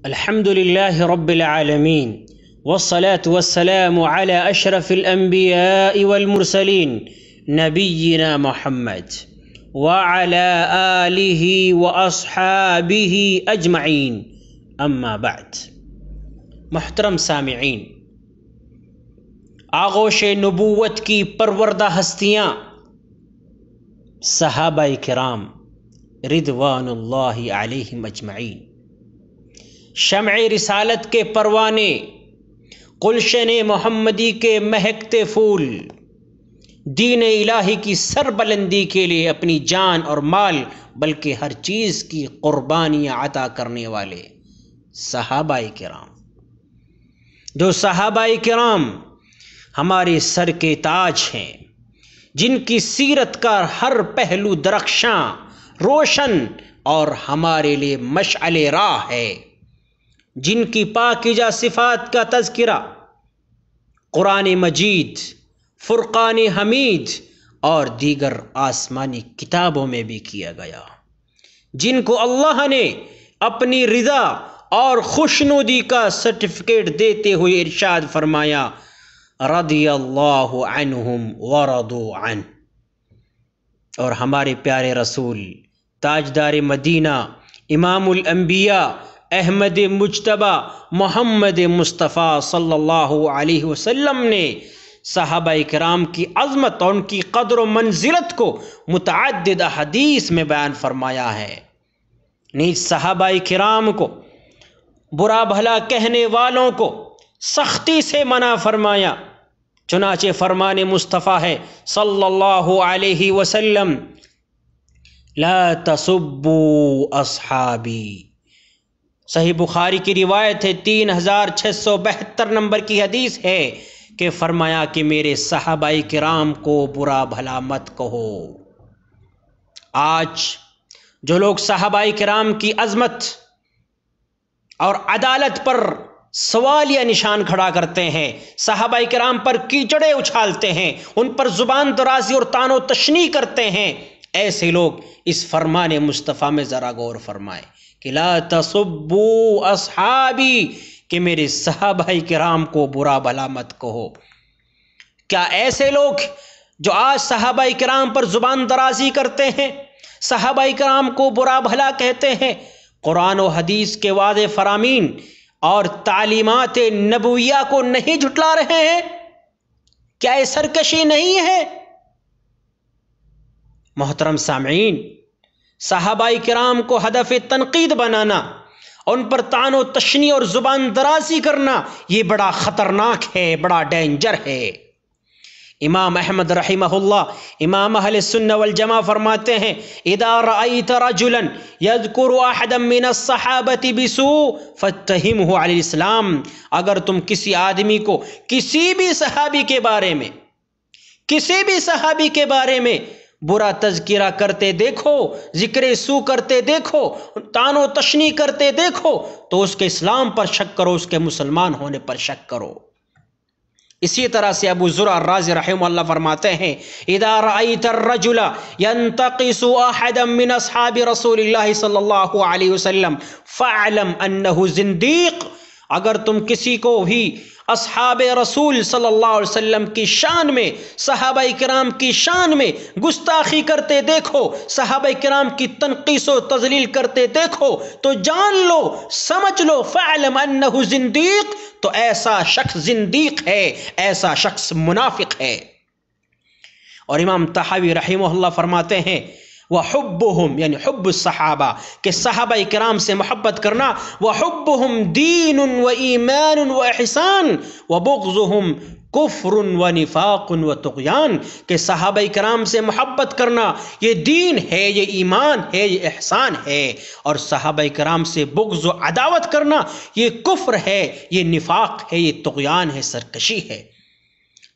الحمد لله رب العالمين والصلاة والسلام على أشرف الأنبياء والمرسلين نبينا محمد وعلى آله وأصحابه أجمعين أما بعد۔ محترم سامعین، آغوش نبوت کی پروردہ ہستیاں صحابہ کرام رضوان اللہ علیہم اجمعین، شمع رسالت کے پروانے، گلشن محمدی کے مہکتے پھول، دین الہی کی سربلندی کے لیے اپنی جان اور مال بلکہ ہر چیز کی قربانیاں عطا کرنے والے صحابہ کرام، جو صحابہ کرام ہمارے سر کے تاج ہیں، جن کی سیرت کا ہر پہلو درخشاں، روشن اور ہمارے لیے مشعل راہ ہے، جن کی پاکیزہ صفات کا تذکرہ قرآن مجید، فرقان حمید اور دیگر آسمانی کتابوں میں بھی کیا گیا، جن کو اللہ نے اپنی رضا اور خوشنودی کا سرٹیفکیٹ دیتے ہوئے ارشاد فرمایا، رضی اللہ عنہم ورضوا عنہ۔ اور ہمارے پیارے رسول تاجدار مدینہ، امام الانبیاء، احمد مجتبی محمد مصطفیٰ صلی اللہ علیہ وسلم نے صحابہ کرام کی عظمت اور ان کی قدر و منزلت کو متعدد احادیث میں بیان فرمایا ہے۔ نیز صحابہ کرام کو، برا بھلا کہنے والوں کو سختی سے منع فرمایا، چنانچہ فرمان مصطفیٰ ہے صلی اللہ علیہ وسلم، لا تسبوا اصحابی۔ صحیح بخاری کی روایت ہے، 3672 نمبر کی حدیث ہے کہ فرمایا کہ میرے صحابہ کرام کو برا بھلا مت کہو۔ آج جو لوگ صحابہ کرام کی عظمت اور عدالت پر سوالیہ نشان کھڑا کرتے ہیں، صحابہ کرام پر کیچڑے اچھالتے ہیں، ان پر زبان درازی اور طعن و تشنیع کرتے ہیں، ایسے لوگ اس فرمان مصطفیٰ میں ذرا غور فرمائیں کہ لا تسبوا اصحابی، کہ میرے صحابہ کرام کو برا بھلا مت کہو۔ کیا ایسے لوگ جو آج صحابہ کرام پر زبان درازی کرتے ہیں، صحابہ کرام کو برا بھلا کہتے ہیں، قرآن و حدیث کے واضح فرامین اور تعلیمات نبویہ کو نہیں جھٹلا رہے ہیں؟ کیا یہ سرکشی نہیں ہے؟ محترم سامعین، صحابہ کرام کو ہدف تنقید بنانا، ان پر طعن و تشنیع اور زبان درازی کرنا، یہ بڑا خطرناک ہے، بڑا ڈینجر ہے۔ امام احمد رحمہ اللہ، امام اہل سنہ والجماعہ فرماتے ہیں، اذا رأیت رجلا یذکر احدا من الصحابة بسوء فاتہمہ علی الاسلام۔ اگر تم کسی آدمی کو کسی بھی صحابی کے بارے میں برا تذکرہ کرتے دیکھو، ذکر سو کرتے دیکھو، طعن و تشنیع کرتے دیکھو، تو اس کے اسلام پر شک کرو، اس کے مسلمان ہونے پر شک کرو۔ اسی طرح سے ابو زرع الرازی رحمہ اللہ فرماتے ہیں، اذا رأیت الرجل ينتقص احدا من اصحاب رسول اللہ صلی اللہ علیہ وسلم فاعلم انہ زندیق۔ اگر تم کسی کو بھی اصحاب رسول صلی اللہ علیہ وسلم کی شان میں، صحابہ کرام کی شان میں گستاخی کرتے دیکھو، صحابہ کرام کی تنقیص و تذلیل کرتے دیکھو، تو جان لو، سمجھ لو، فاعلم انہ زندیق، تو ایسا شخص زندیق ہے، ایسا شخص منافق ہے۔ اور امام طحاوی رحمہ اللہ فرماتے ہیں، وحبهم، یعنی حب الصحابہ، کہ صحابہ کرام سے محبت کرنا، وحبهم دین و ایمان و احسان وبغضهم کفر و نفاق و طغیان، کہ صحابہ کرام سے محبت کرنا یہ دین ہے، یہ ایمان ہے، یہ احسان ہے، اور صحابہ کرام سے بغض و عداوت کرنا یہ کفر ہے، یہ نفاق ہے، یہ طغیان ہے، سرکشی ہے۔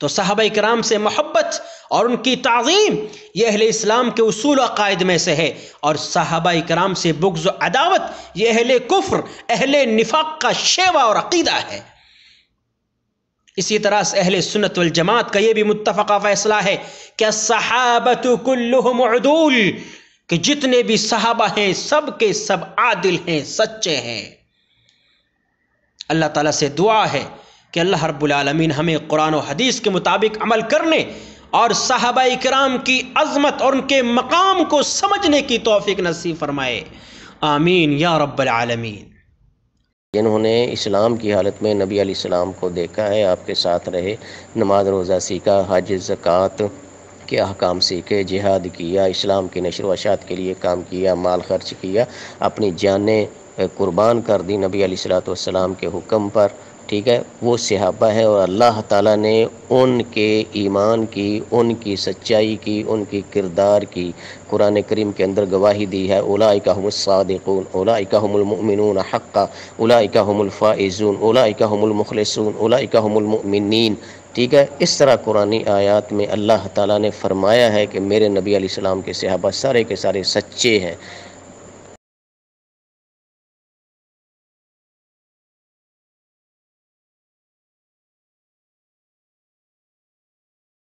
تو صحابہ کرام سے محبت اور ان کی تعظیم یہ اہل اسلام کے اصول و عقائد میں سے ہے، اور صحابہ کرام سے بغض و عداوت یہ اہل کفر، اہل نفاق کا شیوہ اور عقیدہ ہے۔ اسی طرح سے اہل سنت والجماعت کا یہ بھی متفقہ فیصلہ ہے کہ الصحابۃ کلھم عدول، کہ جتنے بھی صحابہ ہیں سب کے سب عادل ہیں، سچے ہیں۔ اللہ تعالیٰ سے دعا ہے کہ اللہ رب العالمین ہمیں قرآن و حدیث کے مطابق عمل کرنے اور صحابہ کرام کی عظمت اور ان کے مقام کو سمجھنے کی توفیق نصیب فرمائے، آمین یا رب العالمین۔ جنہوں نے اسلام کی حالت میں نبی علیہ السلام کو دیکھا ہے، آپ کے ساتھ رہے، نماز روزہ سیکھا، حج زکوٰۃ کے احکام سیکھے، جہاد کیا، اسلام کی نشر و اشاعت کے لیے کام کیا، مال خرچ کیا، اپنی جانیں قربان کر دی نبی علیہ السلام کے حکم پر، ٹھیک ہے، وہ صحابہ ہے، اور اللہ تعالیٰ نے ان کے ایمان کی، ان کی سچائی کی، ان کی کردار کی قرآن کریم کے اندر گواہی دی ہے۔ اولئک هم الصادقون، اولئک هم المؤمنون حقا، اولئک هم الفائزون، اولئک هم المخلصون، اولئک هم المؤمنین، ٹھیک ہے۔ اس طرح قرآنی آیات میں اللہ تعالیٰ نے فرمایا ہے کہ میرے نبی علیہ السلام کے صحابہ سارے کے سارے سچے ہیں،